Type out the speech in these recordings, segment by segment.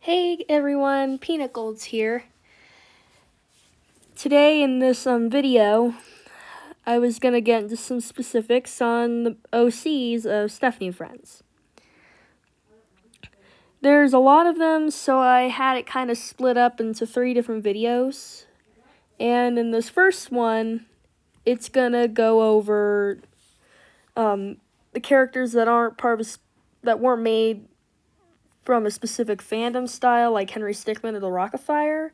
Hey everyone, Peanut Gold's here. Today in this video, I was gonna get into some specifics on the OCs of Stephanie Friends. There's a lot of them, so I had it kind of split up into 3 different videos. And in this first one, it's gonna go over the characters that aren't that weren't made from a specific fandom style, like Henry Stickmin or the Afire.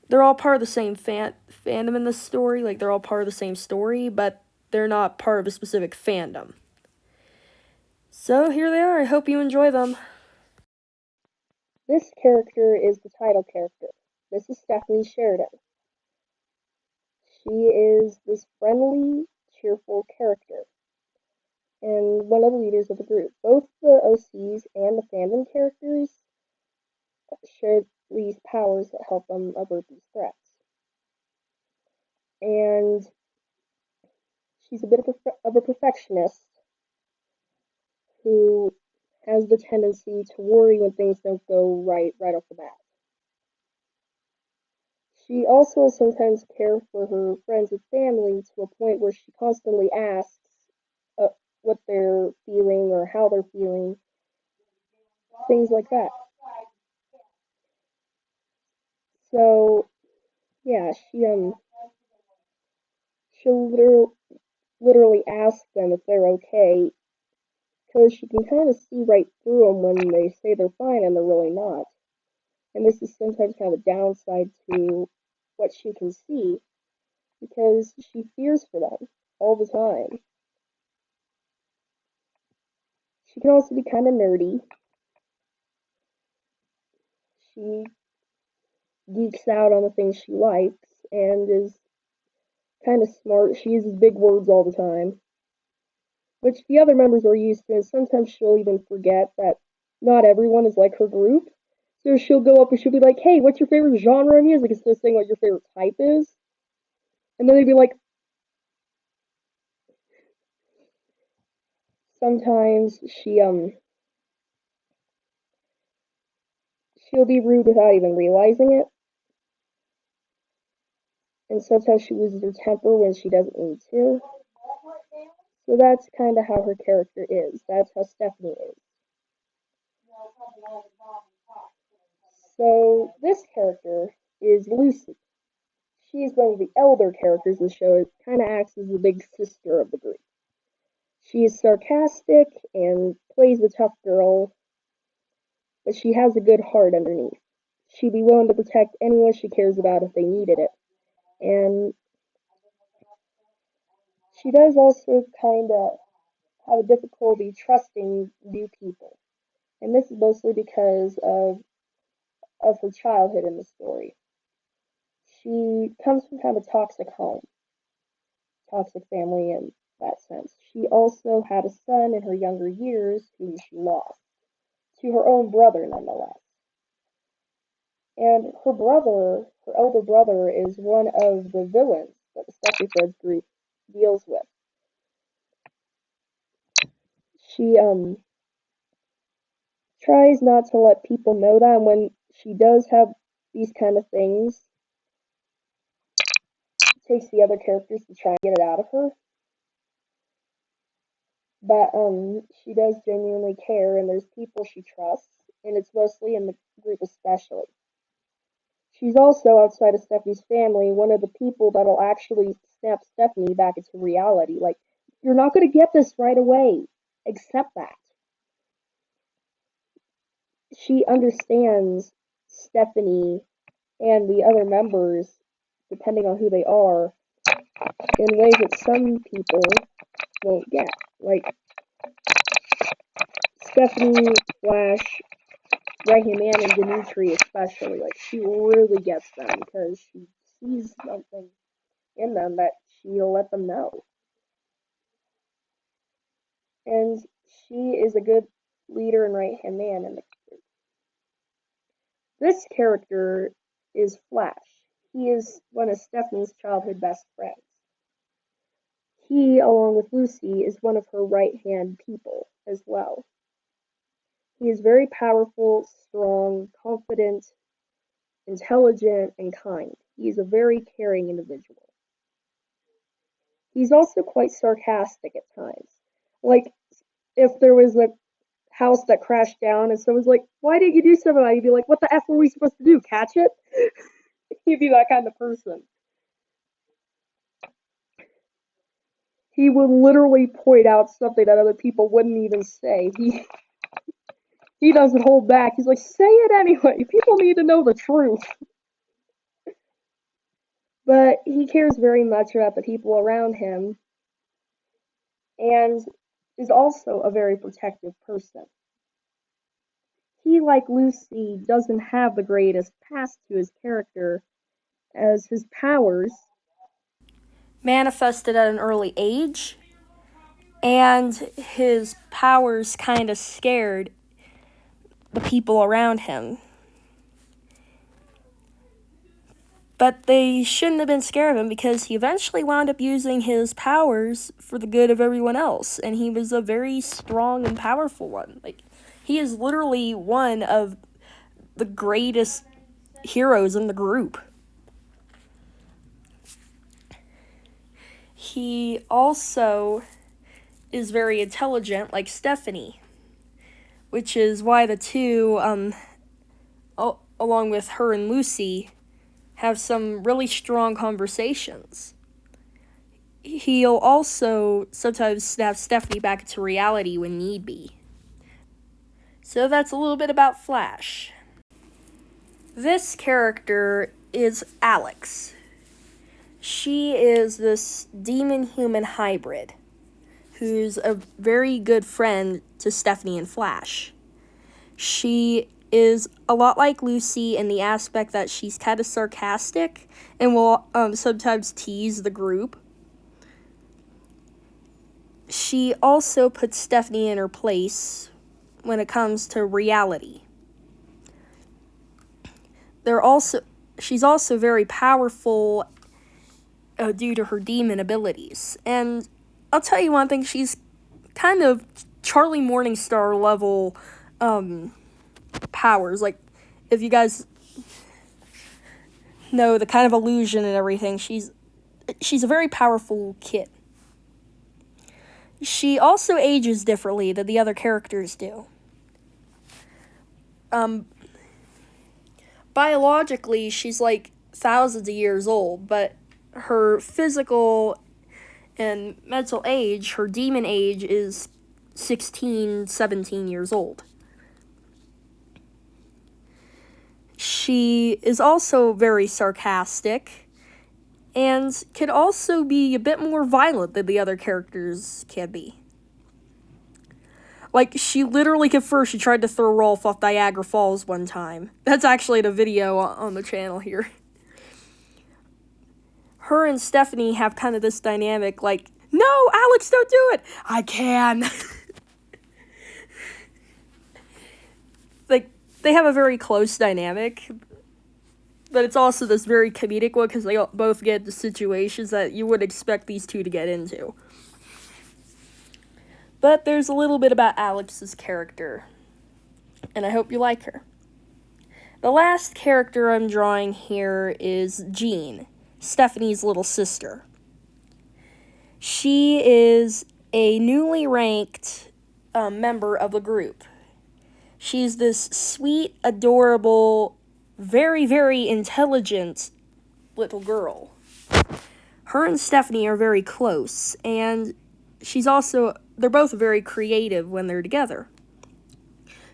They're all part of the same fandom in this story. Like, they're all part of the same story, but they're not part of a specific fandom. So here they are. I hope you enjoy them. This character is the title character. This is Stephanie Sheridan. She is this friendly, cheerful character, and one of the leaders of the group. Both the OCs and the fandom characters share these powers that help them avert these threats. And she's a bit of a perfectionist who has the tendency to worry when things don't go right off the bat. She also sometimes cares for her friends and family to a point where she constantly asks uh, what they're feeling or how they're feeling, things like that. So yeah, she'll literally ask them if they're okay because she can kind of see right through them when they say they're fine and they're really not. And this is sometimes kind of a downside to what she can see because she fears for them all the time. She can also be kind of nerdy. She geeks out on the things she likes and is kind of smart. She uses big words all the time, which the other members are used to, and sometimes she'll even forget that not everyone is like her group. So she'll go up and she'll be like, "Hey, what's your favorite genre of music?" Instead of saying what your favorite type is. And then they'd be like, sometimes she'll be rude without even realizing it. And sometimes she loses her temper when she doesn't need to. So that's kind of how her character is. That's how Stephanie is. So this character is Lucy. She's one of the elder characters in the show. It kind of acts as the big sister of the group. She is sarcastic and plays the tough girl, but she has a good heart underneath. She'd be willing to protect anyone she cares about if they needed it. And she does also kind of have a difficulty trusting new people. And this is mostly because of her childhood in the story. She comes from kind of a toxic home, toxic family in that sense. She also had a son in her younger years who she lost to her own brother, nonetheless. And her elder brother, is one of the villains that the Stephanie Friends group deals with. She tries not to let people know that, and when she does have these kind of things, takes the other characters to try and get it out of her. But she does genuinely care, and there's people she trusts, and it's mostly in the group especially. She's also, outside of Stephanie's family, one of the people that'll actually snap Stephanie back into reality. Like, you're not going to get this right away. Accept that. She understands Stephanie and the other members, depending on who they are, in ways that some people won't get. Like, Stephanie, Flash, Rayman, and Dimitri especially. Like, she really gets them because she sees something in them that she'll let them know. And she is a good leader and right hand man in the group. This character is Flash. He is one of Stephanie's childhood best friends. He, along with Lucy, is one of her right hand people as well. He is very powerful, strong, confident, intelligent, and kind. He is a very caring individual. He's also quite sarcastic at times. Like, if there was a house that crashed down and someone's like, why didn't you do something about it? You'd be like, what the F were we supposed to do? Catch it? He'd be that kind of person. He would literally point out something that other people wouldn't even say. He doesn't hold back. He's like, say it anyway. People need to know the truth. But he cares very much about the people around him and is also a very protective person. He, like Lucy, doesn't have the greatest past to his character, as his powers manifested at an early age, and his powers kind of scared the people around him. But they shouldn't have been scared of him because he eventually wound up using his powers for the good of everyone else, and he was a very strong and powerful one. Like, he is literally one of the greatest heroes in the group. He also is very intelligent, like Stephanie, which is why the two, along with her and Lucy, have some really strong conversations. He'll also sometimes snap Stephanie back into reality when need be. So that's a little bit about Flash. This character is Alex. She is this demon-human hybrid who's a very good friend to Stephanie and Flash. She is a lot like Lucy in the aspect that she's kind of sarcastic and will sometimes tease the group. She also puts Stephanie in her place when it comes to reality. She's also very powerful due to her demon abilities. And I'll tell you one thing, she's kind of Charlie Morningstar level powers. Like, if you guys know the kind of illusion and everything, she's a very powerful kid. She also ages differently than the other characters do. Biologically, she's like thousands of years old, but her physical and mental age, her demon age, is 16, 17 years old. She is also very sarcastic and can also be a bit more violent than the other characters can be. Like, she literally confessed she tried to throw Rolf off Niagara Falls one time. That's actually in a video on the channel here. Her and Stephanie have kind of this dynamic, like, no, Alex, don't do it! I can! Like, they have a very close dynamic, but it's also this very comedic one because they both get into situations that you would expect these two to get into. But there's a little bit about Alex's character, and I hope you like her. The last character I'm drawing here is Jean, Stephanie's little sister. She is a newly ranked member of the group. She's this sweet, adorable, very, very intelligent little girl. Her and Stephanie are very close, and they're both very creative when they're together.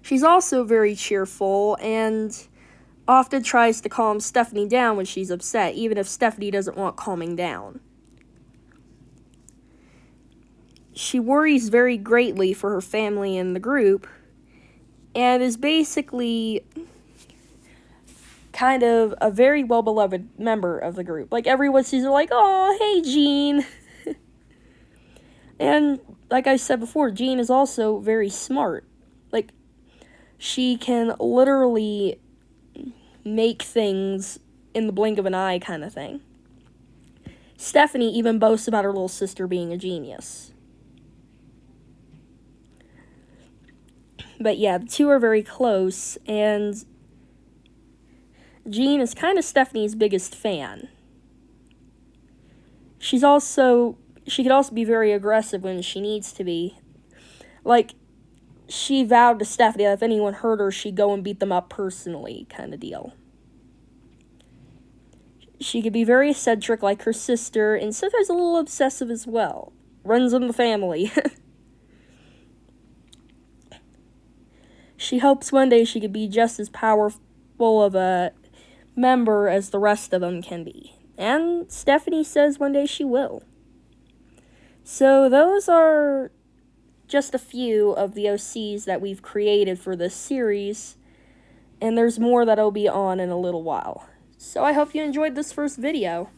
She's also very cheerful and often tries to calm Stephanie down when she's upset, even if Stephanie doesn't want calming down. She worries very greatly for her family and the group, and is basically kind of a very well-beloved member of the group. Like, everyone sees her like, oh, hey, Jean. And like I said before, Jean is also very smart. Like, she can literally make things in the blink of an eye kind of thing. Stephanie even boasts about her little sister being a genius. But yeah, the two are very close, and Jean is kind of Stephanie's biggest fan. She could also be very aggressive when she needs to be. Like, she vowed to Stephanie that if anyone hurt her, she'd go and beat them up personally, kind of deal. She could be very eccentric like her sister, and sometimes a little obsessive as well. Runs in the family. She hopes one day she could be just as powerful of a member as the rest of them can be. And Stephanie says one day she will. So those are just a few of the OCs that we've created for this series. And there's more that'll be on in a little while. So I hope you enjoyed this first video.